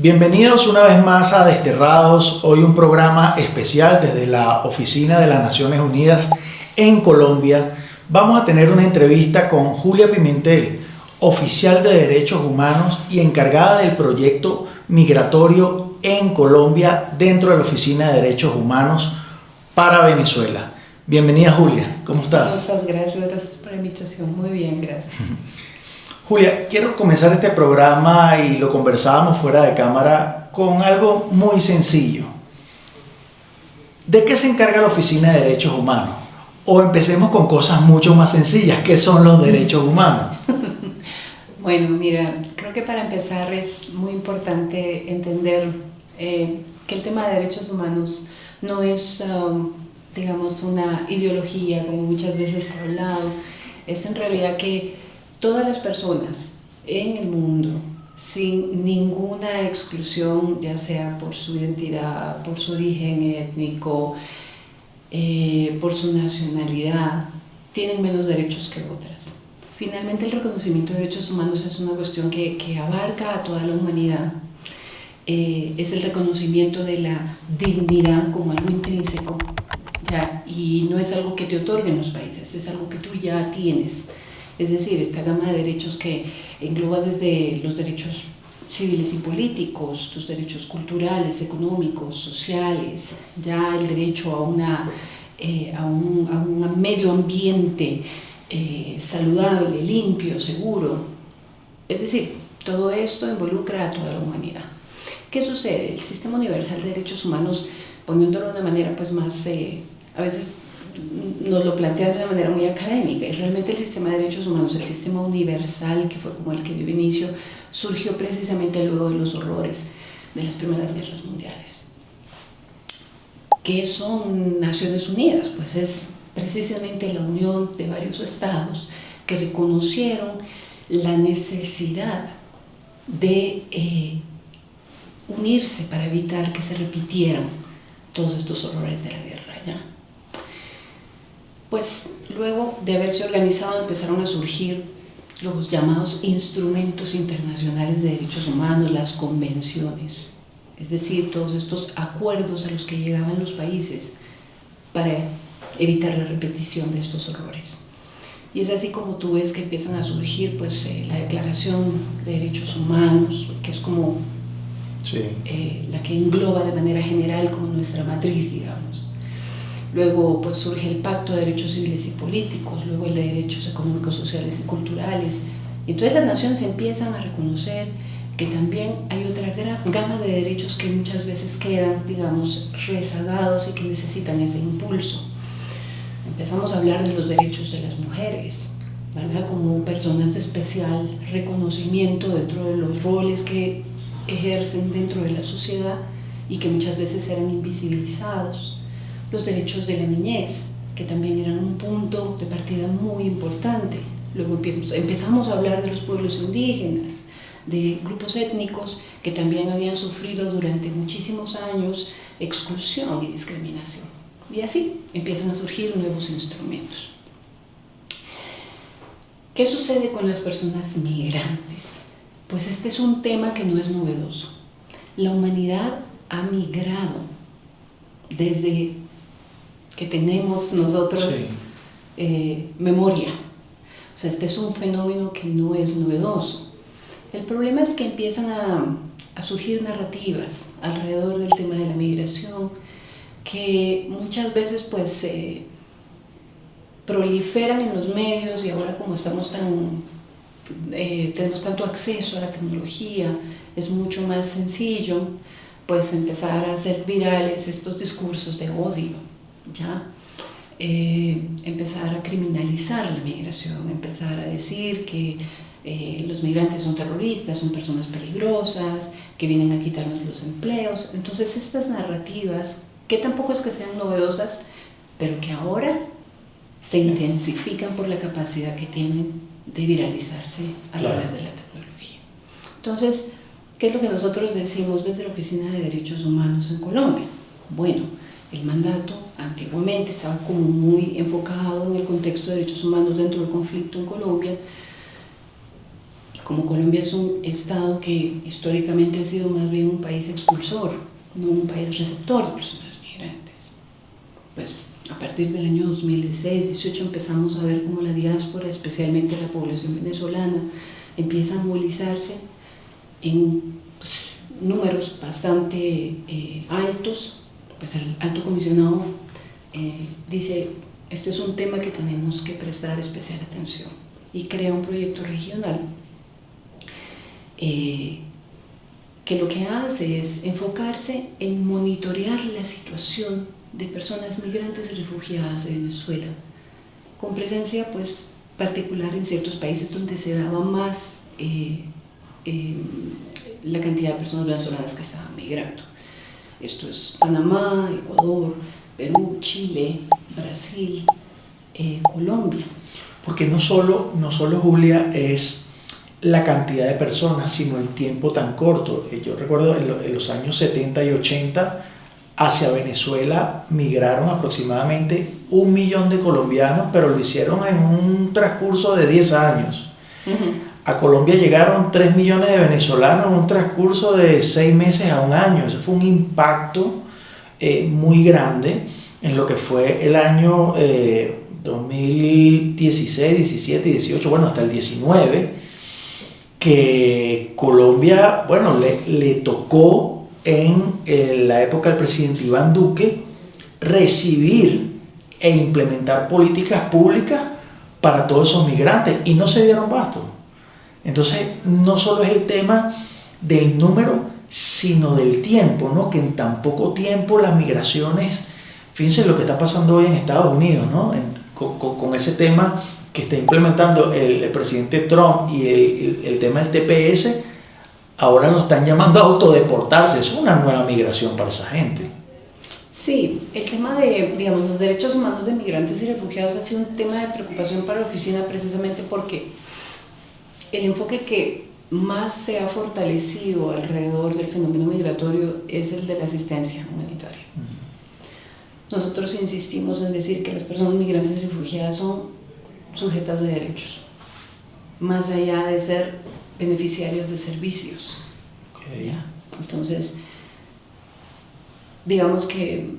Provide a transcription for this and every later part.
Bienvenidos una vez más a Desterrados, hoy un programa especial desde la Oficina de las Naciones Unidas en Colombia. Vamos a tener una entrevista con Julia Pimentel, oficial de Derechos Humanos y encargada del proyecto migratorio en Colombia dentro de la Oficina de Derechos Humanos para Venezuela. Bienvenida, Julia, ¿cómo estás? Muchas gracias por la invitación, muy bien, gracias. Julia, quiero comenzar este programa y lo conversábamos fuera de cámara con algo muy sencillo. ¿De qué se encarga la Oficina de Derechos Humanos? O empecemos con cosas mucho más sencillas. ¿Qué son los derechos humanos? Bueno, mira, creo que para empezar es muy importante entender que el tema de derechos humanos no es, digamos, una ideología, como muchas veces se ha hablado. Es en realidad que todas las personas en el mundo, sin ninguna exclusión, ya sea por su identidad, por su origen étnico, por su nacionalidad, tienen menos derechos que otras. Finalmente, el reconocimiento de derechos humanos es una cuestión que abarca a toda la humanidad. Es el reconocimiento de la dignidad como algo intrínseco, ¿ya? Y no es algo que te otorguen los países, es algo que tú ya tienes. Es decir, esta gama de derechos que engloba desde los derechos civiles y políticos, tus derechos culturales, económicos, sociales, ya el derecho a un medio ambiente saludable, limpio, seguro. Es decir, todo esto involucra a toda la humanidad. ¿Qué sucede? El Sistema Universal de Derechos Humanos, poniéndolo de una manera pues más, a veces nos lo plantea de una manera muy académica, y realmente el sistema de derechos humanos, el sistema universal, que fue como el que dio inicio, surgió precisamente luego de los horrores de las primeras guerras mundiales. ¿Qué son Naciones Unidas? Pues es precisamente la unión de varios estados que reconocieron la necesidad de unirse para evitar que se repitieran todos estos horrores de la guerra, ¿ya? Pues luego de haberse organizado empezaron a surgir los llamados instrumentos internacionales de derechos humanos, las convenciones, es decir, todos estos acuerdos a los que llegaban los países para evitar la repetición de estos horrores. Y es así como tú ves que empiezan a surgir pues, la Declaración de Derechos Humanos, que es como la que engloba de manera general como nuestra matriz, digamos. Luego pues surge el Pacto de Derechos Civiles y Políticos, luego el de Derechos Económicos, Sociales y Culturales. Entonces las naciones empiezan a reconocer que también hay otra gran gama de derechos que muchas veces quedan, digamos, rezagados y que necesitan ese impulso. Empezamos a hablar de los derechos de las mujeres, ¿verdad? Como personas de especial reconocimiento dentro de los roles que ejercen dentro de la sociedad y que muchas veces eran invisibilizados. Los derechos de la niñez, que también eran un punto de partida muy importante. Luego empezamos a hablar de los pueblos indígenas, de grupos étnicos que también habían sufrido durante muchísimos años exclusión y discriminación. Y así empiezan a surgir nuevos instrumentos. ¿Qué sucede con las personas migrantes? Pues este es un tema que no es novedoso. La humanidad ha migrado desde que tenemos nosotros memoria. O sea, este es un fenómeno que no es novedoso. El problema es que empiezan a surgir narrativas alrededor del tema de la migración que muchas veces pues proliferan en los medios, y ahora como estamos tenemos tanto acceso a la tecnología, es mucho más sencillo pues empezar a hacer virales estos discursos de odio, ¿ya? Empezar a criminalizar la migración, empezar a decir que los migrantes son terroristas, son personas peligrosas, que vienen a quitarnos los empleos. Entonces estas narrativas, que tampoco es que sean novedosas, pero que ahora se intensifican por la capacidad que tienen de viralizarse a través de la tecnología. Entonces, ¿qué es lo que nosotros decimos desde la Oficina de Derechos Humanos en Colombia? Bueno, el mandato antiguamente estaba como muy enfocado en el contexto de derechos humanos dentro del conflicto en Colombia, y como Colombia es un estado que históricamente ha sido más bien un país expulsor, no un país receptor de personas migrantes, pues a partir del año 2016-18 empezamos a ver cómo la diáspora, especialmente la población venezolana, empieza a movilizarse en números bastante altos. Pues el alto comisionado dice, esto es un tema que tenemos que prestar especial atención, y crea un proyecto regional que lo que hace es enfocarse en monitorear la situación de personas migrantes y refugiadas de Venezuela, con presencia pues particular en ciertos países donde se daba más la cantidad de personas venezolanas que estaban migrando. Esto es Panamá, Ecuador, Perú, Chile, Brasil, Colombia. Porque no solo, Julia, es la cantidad de personas, sino el tiempo tan corto. Yo recuerdo en los años 70 y 80, hacia Venezuela migraron aproximadamente 1 millón de colombianos, pero lo hicieron en un transcurso de 10 años. A Colombia llegaron 3 millones de venezolanos en un transcurso de 6 meses a 1 año. Eso fue un impacto muy grande en lo que fue el año 2016, 17 y 18, bueno, hasta el 19, que Colombia, bueno, le tocó en la época del presidente Iván Duque recibir e implementar políticas públicas para todos esos migrantes, y no se dieron basto. Entonces, no solo es el tema del número, sino del tiempo, ¿no? Que en tan poco tiempo las migraciones, fíjense lo que está pasando hoy en Estados Unidos, ¿no? Con ese tema que está implementando el presidente Trump y el tema del TPS, ahora lo están llamando a autodeportarse. Es una nueva migración para esa gente. Sí, el tema de, digamos, los derechos humanos de migrantes y refugiados ha sido un tema de preocupación para la oficina, precisamente porque el enfoque que más se ha fortalecido alrededor del fenómeno migratorio es el de la asistencia humanitaria. Nosotros insistimos en decir que las personas migrantes y refugiadas son sujetas de derechos, más allá de ser beneficiarias de servicios. Okay. ¿Ya? Entonces, digamos que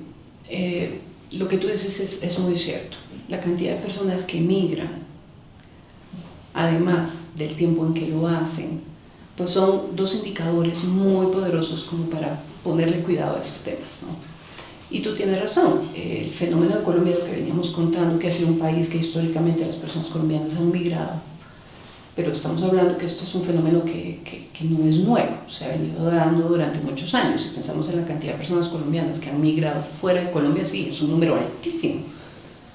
lo que tú dices es muy cierto. La cantidad de personas que migran, además del tiempo en que lo hacen, pues son 2 indicadores muy poderosos como para ponerle cuidado a esos temas, ¿no? Y tú tienes razón, el fenómeno de Colombia, lo que veníamos contando, que ha sido un país que históricamente las personas colombianas han migrado, pero estamos hablando que esto es un fenómeno que no es nuevo, se ha venido dando durante muchos años. Si pensamos en la cantidad de personas colombianas que han migrado fuera de Colombia, sí, es un número altísimo,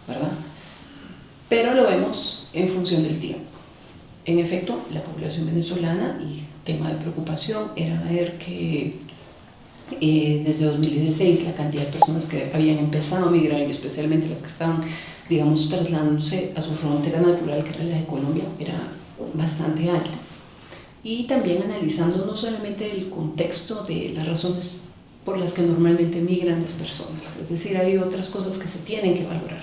¿verdad? Pero lo vemos en función del tiempo. En efecto, la población venezolana, el tema de preocupación era ver que desde 2016 la cantidad de personas que habían empezado a migrar, y especialmente las que estaban, digamos, trasladándose a su frontera natural, que era la de Colombia, era bastante alta. Y también analizando no solamente el contexto de las razones por las que normalmente migran las personas, es decir, hay otras cosas que se tienen que valorar.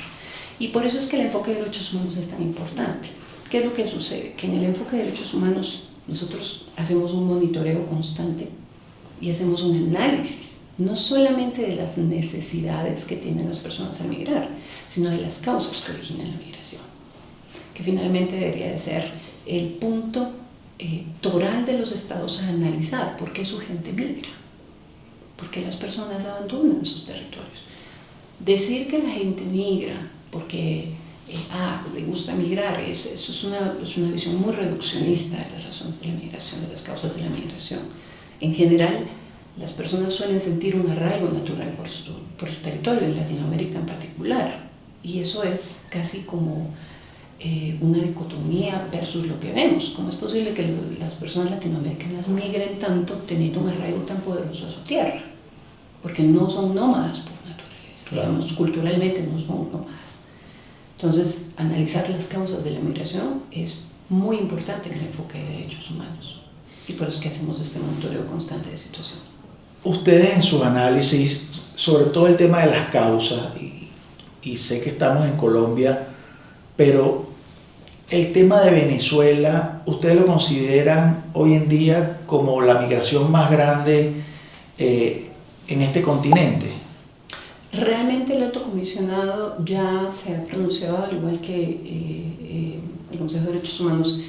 Y por eso es que el enfoque de derechos humanos es tan importante. ¿Qué es lo que sucede? Que en el enfoque de derechos humanos nosotros hacemos un monitoreo constante y hacemos un análisis, no solamente de las necesidades que tienen las personas al migrar, sino de las causas que originan la migración, que finalmente debería de ser el punto toral de los estados a analizar. ¿Por qué su gente migra? ¿Por qué las personas abandonan sus territorios? Decir que la gente migra porque le gusta migrar, eso es una visión muy reduccionista de las razones de la migración, de las causas de la migración. En general, las personas suelen sentir un arraigo natural por su territorio, en Latinoamérica en particular, y eso es casi como una dicotomía versus lo que vemos. ¿Cómo es posible que las personas latinoamericanas migren tanto teniendo un arraigo tan poderoso a su tierra? Porque no son nómadas por naturaleza, claro. Digamos, culturalmente no son nómadas. Entonces, analizar las causas de la migración es muy importante en el enfoque de derechos humanos, y por eso es que hacemos este monitoreo constante de situación. Ustedes en su análisis, sobre todo el tema de las causas, y sé que estamos en Colombia, pero el tema de Venezuela, ¿ustedes lo consideran hoy en día como la migración más grande en este continente? Realmente el alto comisionado ya se ha pronunciado, al igual que el Consejo de Derechos Humanos,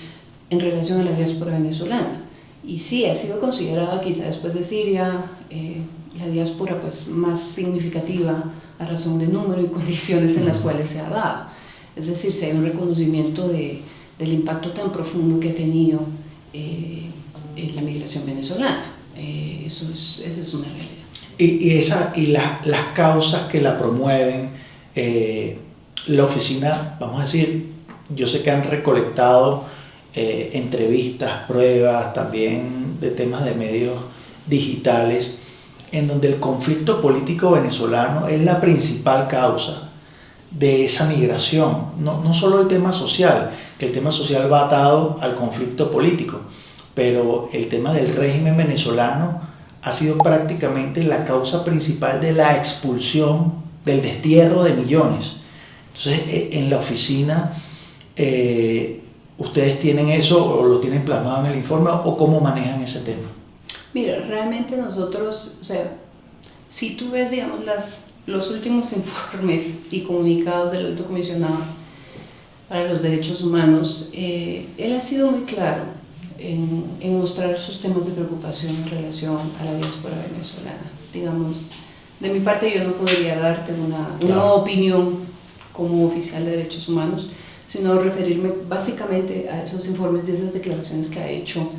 en relación a la diáspora venezolana. Y sí, ha sido considerada quizá después de Siria la diáspora pues, más significativa a razón de número y condiciones en las cuales se ha dado. Es decir, si hay un reconocimiento del impacto tan profundo que ha tenido la migración venezolana. Eso es una realidad. Y las causas que la promueven, la oficina, vamos a decir, yo sé que han recolectado entrevistas, pruebas, también de temas de medios digitales, en donde el conflicto político venezolano es la principal causa de esa migración, no solo el tema social, que el tema social va atado al conflicto político, pero el tema del régimen venezolano ha sido prácticamente la causa principal de la expulsión, del destierro de millones. Entonces, en la oficina, ¿ustedes tienen eso o lo tienen plasmado en el informe o cómo manejan ese tema? Mira, realmente nosotros, o sea, si tú ves, digamos, los últimos informes y comunicados del Alto Comisionado para los Derechos Humanos, él ha sido muy claro en mostrar sus temas de preocupación en relación a la diáspora venezolana. Digamos, de mi parte yo no podría darte una opinión como oficial de Derechos Humanos, sino referirme básicamente a esos informes y esas declaraciones que ha hecho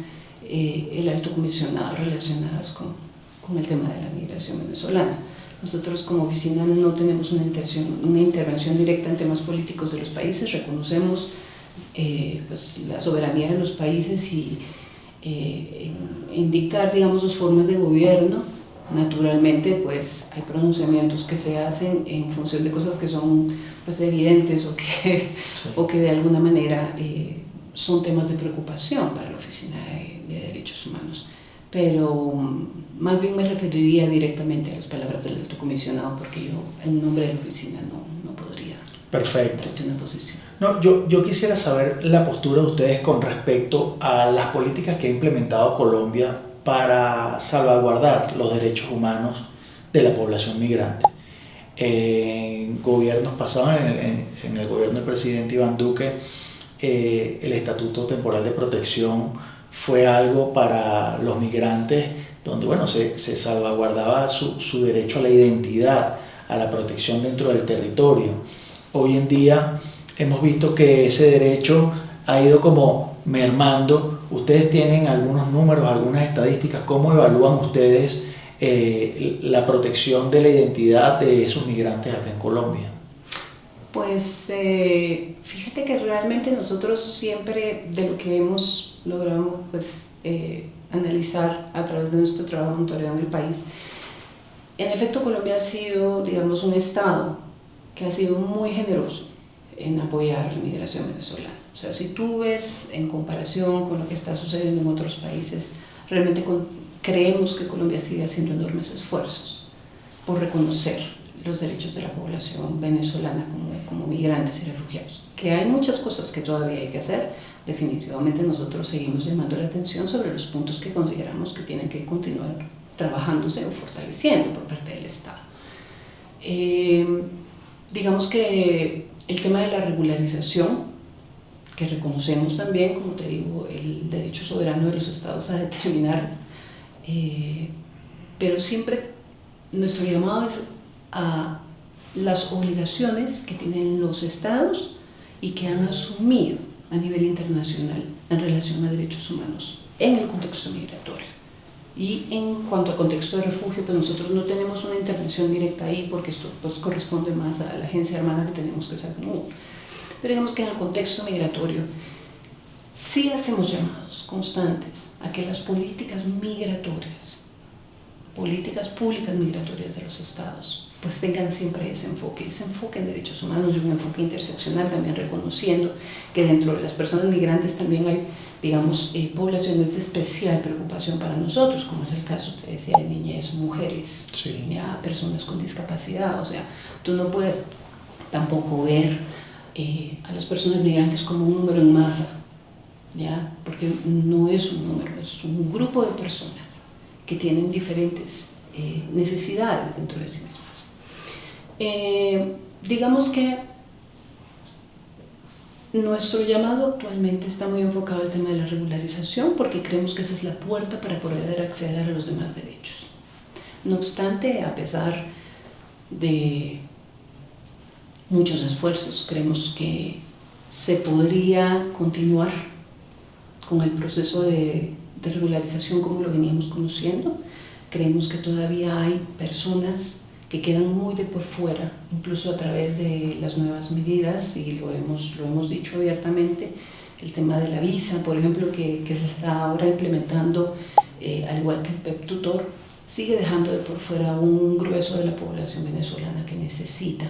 el Alto Comisionado relacionadas con el tema de la migración venezolana. Nosotros como oficina no tenemos una intervención directa en temas políticos de los países, reconocemos pues, la soberanía de los países y en dictar, digamos, sus formas de gobierno. Naturalmente, pues hay pronunciamientos que se hacen en función de cosas que son pues, evidentes o que de alguna manera son temas de preocupación para la Oficina de Derechos Humanos. Pero más bien me referiría directamente a las palabras del Alto Comisionado, porque yo, en nombre de la oficina, no podría darte una posición. No, yo quisiera saber la postura de ustedes con respecto a las políticas que ha implementado Colombia para salvaguardar los derechos humanos de la población migrante. En gobiernos pasados, en el gobierno del presidente Iván Duque, el Estatuto Temporal de Protección fue algo para los migrantes donde bueno, se salvaguardaba su derecho a la identidad, a la protección dentro del territorio. Hoy en día hemos visto que ese derecho ha ido como mermando. Ustedes tienen algunos números, algunas estadísticas. ¿Cómo evalúan ustedes la protección de la identidad de esos migrantes acá en Colombia? Pues fíjate que realmente nosotros siempre de lo que hemos logrado pues, analizar a través de nuestro trabajo de monitoreo en el país, en efecto Colombia ha sido, digamos, un estado que ha sido muy generoso en apoyar la migración venezolana. O sea, si tú ves en comparación con lo que está sucediendo en otros países, realmente creemos que Colombia sigue haciendo enormes esfuerzos por reconocer los derechos de la población venezolana como migrantes y refugiados. Que hay muchas cosas que todavía hay que hacer, definitivamente nosotros seguimos llamando la atención sobre los puntos que consideramos que tienen que continuar trabajándose o fortaleciendo por parte del Estado. Digamos que el tema de la regularización, que reconocemos también, como te digo, el derecho soberano de los estados a determinar, pero siempre nuestro llamado es a las obligaciones que tienen los estados y que han asumido a nivel internacional en relación a derechos humanos en el contexto migratorio. Y en cuanto al contexto de refugio, pues nosotros no tenemos una intervención directa ahí porque esto pues, corresponde más a la agencia hermana que tenemos que hacer como. Pero digamos que en el contexto migratorio sí hacemos llamados constantes a que las políticas migratorias, políticas públicas migratorias de los estados, pues tengan siempre ese enfoque en derechos humanos y un enfoque interseccional, también reconociendo que dentro de las personas migrantes también hay, digamos, poblaciones de especial preocupación para nosotros, como es el caso, te decía, de niñez, mujeres, sí, ya, personas con discapacidad. O sea, tú no puedes tampoco ver a las personas migrantes como un número en masa, ¿ya? Porque no es un número, es un grupo de personas que tienen diferentes necesidades dentro de sí mismas. Digamos que nuestro llamado actualmente está muy enfocado al tema de la regularización porque creemos que esa es la puerta para poder acceder a los demás derechos. No obstante, a pesar de muchos esfuerzos, creemos que se podría continuar con el proceso de regularización como lo veníamos conociendo. Creemos que todavía hay personas que quedan muy de por fuera, incluso a través de las nuevas medidas, y lo hemos dicho abiertamente, el tema de la visa, por ejemplo, que se está ahora implementando, al igual que el PEP Tutor, sigue dejando de por fuera un grueso de la población venezolana que necesita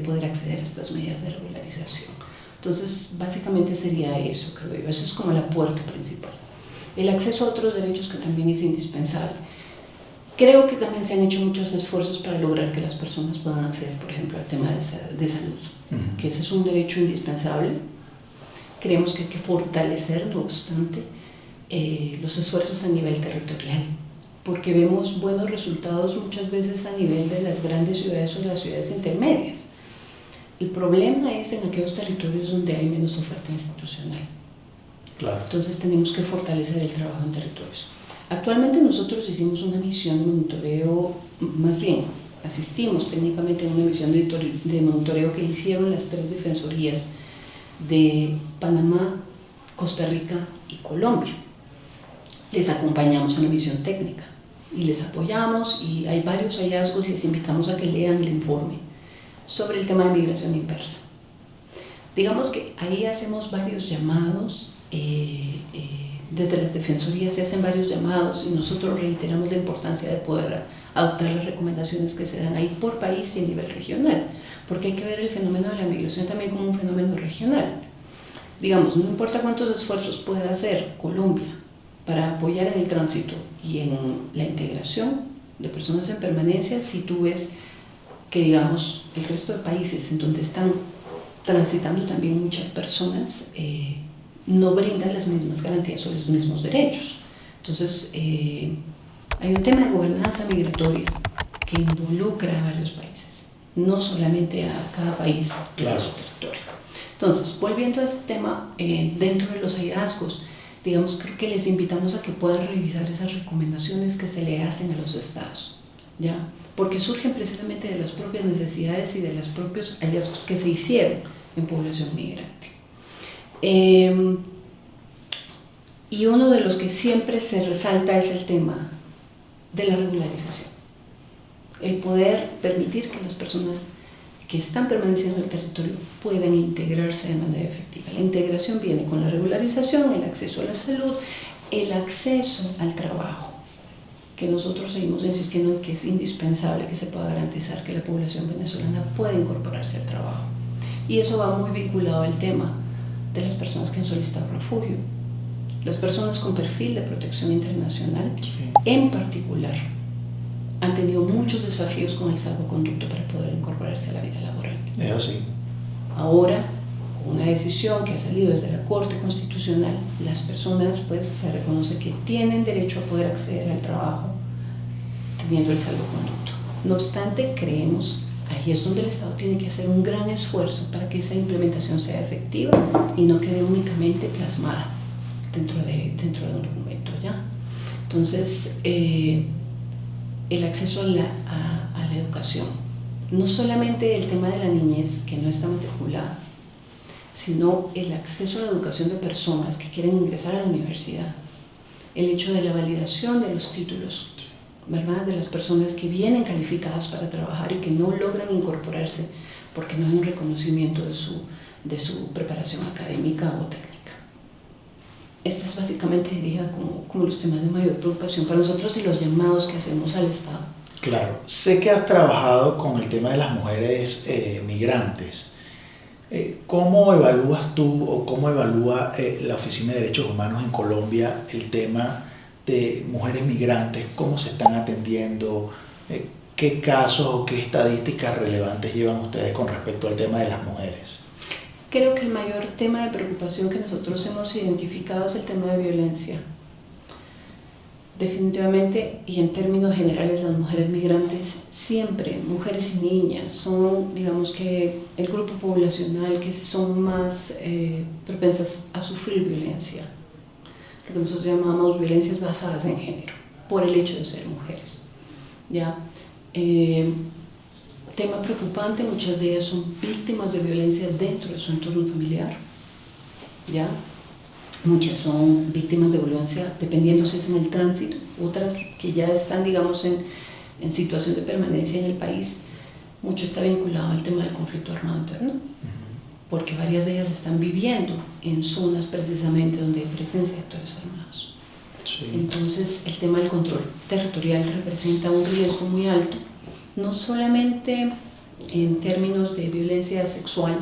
poder acceder a estas medidas de regularización. Entonces, básicamente sería eso, creo yo. Esa es como la puerta principal. El acceso a otros derechos que también es indispensable. Creo que también se han hecho muchos esfuerzos para lograr que las personas puedan acceder, por ejemplo, al tema de salud, que ese es un derecho indispensable. Creemos que hay que fortalecer, no obstante, los esfuerzos a nivel territorial, porque vemos buenos resultados muchas veces a nivel de las grandes ciudades o las ciudades intermedias. El problema es en aquellos territorios donde hay menos oferta institucional. Claro. Entonces tenemos que fortalecer el trabajo en territorios. Actualmente nosotros hicimos una misión de monitoreo, más bien asistimos técnicamente en una misión de monitoreo que hicieron las 3 defensorías de Panamá, Costa Rica y Colombia. Les acompañamos en la misión técnica y les apoyamos, y hay varios hallazgos. Les invitamos a que lean el informe sobre el tema de migración inversa. Digamos que ahí hacemos varios llamados, desde las defensorías se hacen varios llamados, y nosotros reiteramos la importancia de poder adoptar las recomendaciones que se dan ahí por país y a nivel regional, porque hay que ver el fenómeno de la migración también como un fenómeno regional. Digamos, no importa cuántos esfuerzos pueda hacer Colombia para apoyar en el tránsito y en la integración de personas en permanencia, si tú ves que, digamos, el resto de países en donde están transitando también muchas personas no brindan las mismas garantías o los mismos derechos. Entonces, hay un tema de gobernanza migratoria que involucra a varios países, no solamente a cada país de su territorio. Entonces, volviendo a este tema, dentro de los hallazgos, digamos, creo que les invitamos a que puedan revisar esas recomendaciones que se le hacen a los estados, ¿ya? Porque surgen precisamente de las propias necesidades y de los propios hallazgos que se hicieron en población migrante. Y uno de los que siempre se resalta es el tema de la regularización. El poder permitir que las personas que están permaneciendo en el territorio puedan integrarse de manera efectiva. La integración viene con la regularización, el acceso a la salud, el acceso al trabajo, que nosotros seguimos insistiendo en que es indispensable que se pueda garantizar que la población venezolana pueda incorporarse al trabajo. Y eso va muy vinculado al tema de las personas que han solicitado refugio. Las personas con perfil de protección internacional, en particular, han tenido muchos desafíos con el salvoconducto para poder incorporarse a la vida laboral. Es así. Ahora, con una decisión que ha salido desde la Corte Constitucional, las personas, pues, se reconoce que tienen derecho a poder acceder al trabajo teniendo el salvoconducto. No obstante, creemos, ahí es donde el Estado tiene que hacer un gran esfuerzo para que esa implementación sea efectiva y no quede únicamente plasmada dentro de un documento, ¿ya? Entonces, el acceso a la educación, no solamente el tema de la niñez que no está matriculada, sino el acceso a la educación de personas que quieren ingresar a la universidad, el hecho de la validación de los títulos, ¿verdad?, de las personas que vienen calificadas para trabajar y que no logran incorporarse porque no hay un reconocimiento de su preparación académica o técnica. Estas básicamente diría como los temas de mayor preocupación para nosotros y los llamados que hacemos al Estado. Claro, sé que has trabajado con el tema de las mujeres migrantes. ¿Cómo evalúas tú o cómo evalúa la Oficina de Derechos Humanos en Colombia el tema de mujeres migrantes? ¿Cómo se están atendiendo? ¿qué casos o qué estadísticas relevantes llevan ustedes con respecto al tema de las mujeres? Creo que el mayor tema de preocupación que nosotros hemos identificado es el tema de violencia. Definitivamente, y en términos generales, las mujeres migrantes siempre, mujeres y niñas, son, digamos que, el grupo poblacional que son más propensas a sufrir violencia, lo que nosotros llamamos violencias basadas en género, por el hecho de ser mujeres. ¿Ya? Tema preocupante, muchas de ellas son víctimas de violencia dentro de su entorno familiar. ¿Ya? Muchas son víctimas de violencia dependiendo si es en el tránsito, otras que ya están, digamos, en situación de permanencia en el país. Mucho está vinculado al tema del conflicto armado interno, porque varias de ellas están viviendo en zonas precisamente donde hay presencia de actores armados. Sí. Entonces, el tema del control territorial representa un riesgo muy alto, no solamente en términos de violencia sexual,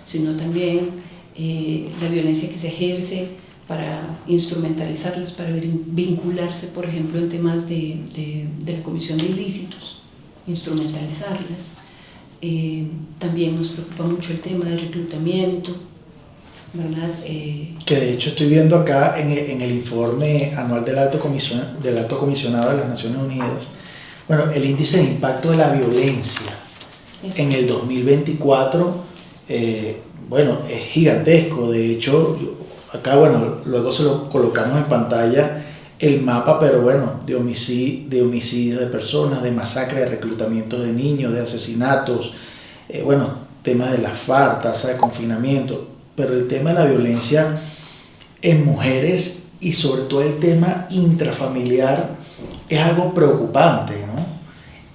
sino también la violencia que se ejerce para instrumentalizarlas, para vincularse, por ejemplo, en temas de la comisión de ilícitos, instrumentalizarlas. También nos preocupa mucho el tema del reclutamiento, ¿verdad? Que de hecho estoy viendo acá en el informe anual del Alto Comisionado de las Naciones Unidas, bueno, el índice de impacto de la violencia en el 2024, bueno, es gigantesco. De hecho, acá, bueno, luego se lo colocamos en pantalla el mapa, pero bueno, de homicidios de personas, de masacres, de reclutamiento de niños, de asesinatos, bueno, temas de la FARC, tasa de confinamiento, pero el tema de la violencia en mujeres y sobre todo el tema intrafamiliar es algo preocupante, ¿no?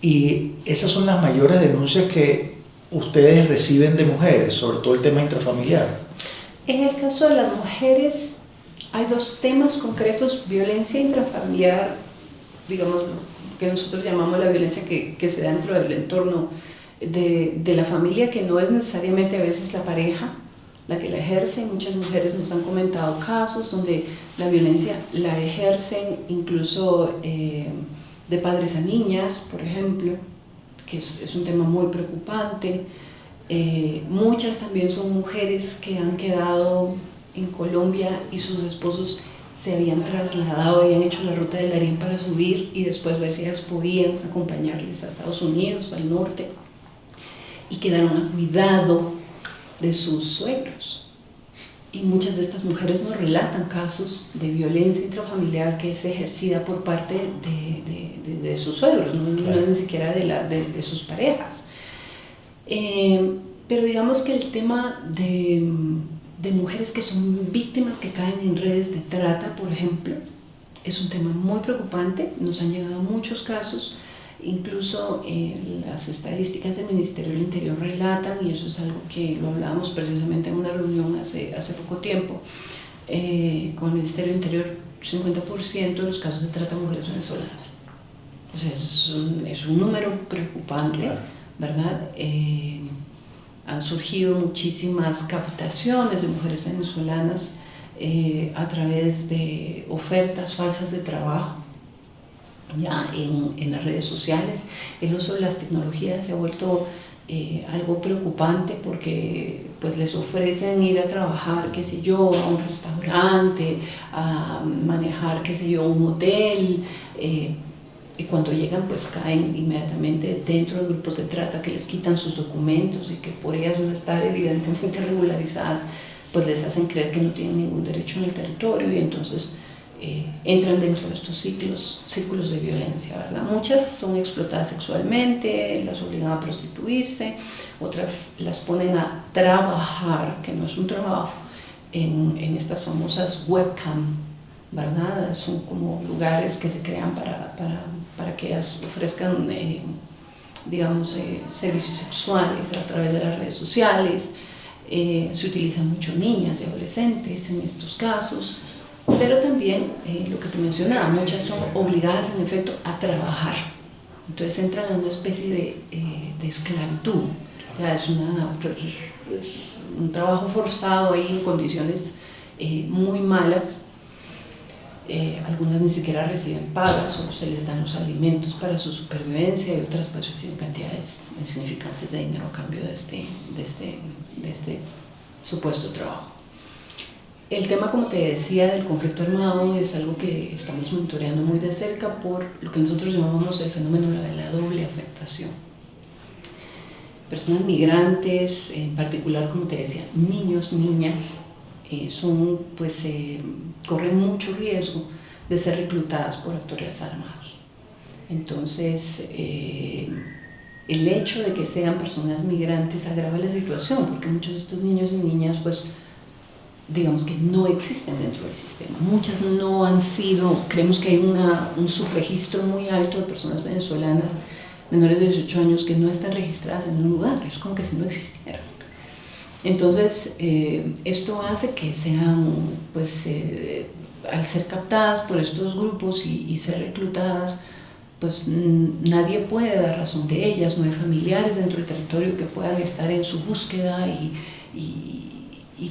Y esas son las mayores denuncias que ustedes reciben de mujeres, sobre todo el tema intrafamiliar. En el caso de las mujeres hay dos temas concretos: violencia intrafamiliar, digamos, que nosotros llamamos la violencia que se da dentro del entorno de la familia, que no es necesariamente a veces la pareja la que la ejerce. Muchas mujeres nos han comentado casos donde la violencia la ejercen incluso de padres a niñas, por ejemplo, que es un tema muy preocupante. Muchas también son mujeres que han quedado en Colombia y sus esposos se habían trasladado, habían hecho la ruta del Darién para subir y después ver si ellas podían acompañarles a Estados Unidos, al norte, y quedaron a cuidado de sus suegros. Y muchas de estas mujeres nos relatan casos de violencia intrafamiliar que es ejercida por parte de sus suegros, no, claro, no ni siquiera de sus parejas. Pero digamos que el tema de mujeres que son víctimas que caen en redes de trata, por ejemplo, es un tema muy preocupante. Nos han llegado muchos casos, incluso las estadísticas del Ministerio del Interior relatan, y eso es algo que lo hablábamos precisamente en una reunión hace poco tiempo, con el Ministerio del Interior, 50% de los casos de trata de mujeres venezolanas. Entonces es un número preocupante, claro, ¿verdad? Han surgido muchísimas captaciones de mujeres venezolanas a través de ofertas falsas de trabajo, ya en las redes sociales. El uso de las tecnologías se ha vuelto algo preocupante, porque pues les ofrecen ir a trabajar, qué sé yo, a un restaurante, a manejar, qué sé yo, un hotel, y cuando llegan pues caen inmediatamente dentro de grupos de trata que les quitan sus documentos y que por ellas no estar evidentemente regularizadas pues les hacen creer que no tienen ningún derecho en el territorio, y entonces entran dentro de estos círculos de violencia, ¿verdad? Muchas son explotadas sexualmente, las obligan a prostituirse, otras las ponen a trabajar, que no es un trabajo, en estas famosas webcam, ¿verdad? Son como lugares que se crean para que ellas ofrezcan, digamos, servicios sexuales a través de las redes sociales. Se utilizan mucho niñas y adolescentes en estos casos, pero también, lo que te mencionaba, muchas son obligadas en efecto a trabajar. Entonces entran en una especie de esclavitud. Ya es un trabajo forzado ahí en condiciones muy malas. algunas ni siquiera reciben pagas o se les dan los alimentos para su supervivencia y otras pues reciben cantidades insignificantes de dinero a cambio de este supuesto trabajo. El tema, como te decía, del conflicto armado es algo que estamos monitoreando muy de cerca por lo que nosotros llamamos el fenómeno de la doble afectación. Personas migrantes, en particular, como te decía, niños, niñas, corren mucho riesgo de ser reclutadas por actores armados. Entonces, el hecho de que sean personas migrantes agrava la situación, porque muchos de estos niños y niñas, pues, digamos que no existen dentro del sistema. Muchas no han sido, creemos que hay un subregistro muy alto de personas venezolanas menores de 18 años que no están registradas en un lugar, es como que si no existieran. Entonces, esto hace que sean, pues, al ser captadas por estos grupos y ser reclutadas, pues nadie puede dar razón de ellas, no hay familiares dentro del territorio que puedan estar en su búsqueda y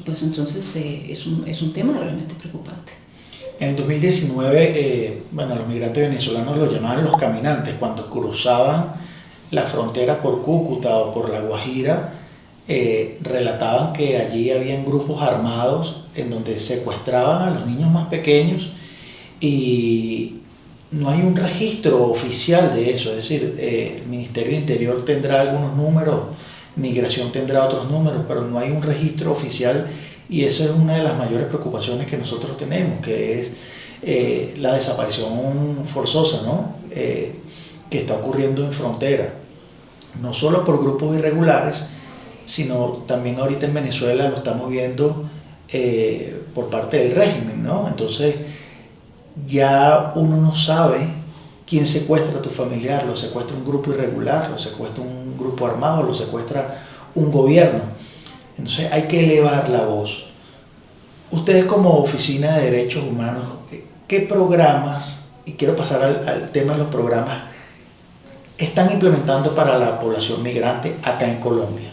pues entonces es un tema realmente preocupante. En el 2019, los migrantes venezolanos los llamaban los caminantes. Cuando cruzaban la frontera por Cúcuta o por La Guajira, relataban que allí habían grupos armados en donde secuestraban a los niños más pequeños y no hay un registro oficial de eso. Es decir, el Ministerio de Interior tendrá algunos números, Migración tendrá otros números, pero no hay un registro oficial. Y eso es una de las mayores preocupaciones que nosotros tenemos, que es la desaparición forzosa, ¿no? Que está ocurriendo en frontera, no solo por grupos irregulares, sino también ahorita en Venezuela lo estamos viendo por parte del régimen, ¿no? Entonces ya uno no sabe quién secuestra a tu familiar, lo secuestra un grupo irregular, lo secuestra un grupo armado, lo secuestra un gobierno. Entonces hay que elevar la voz. Ustedes como Oficina de Derechos Humanos, ¿qué programas, y quiero pasar al tema de los programas, están implementando para la población migrante acá en Colombia?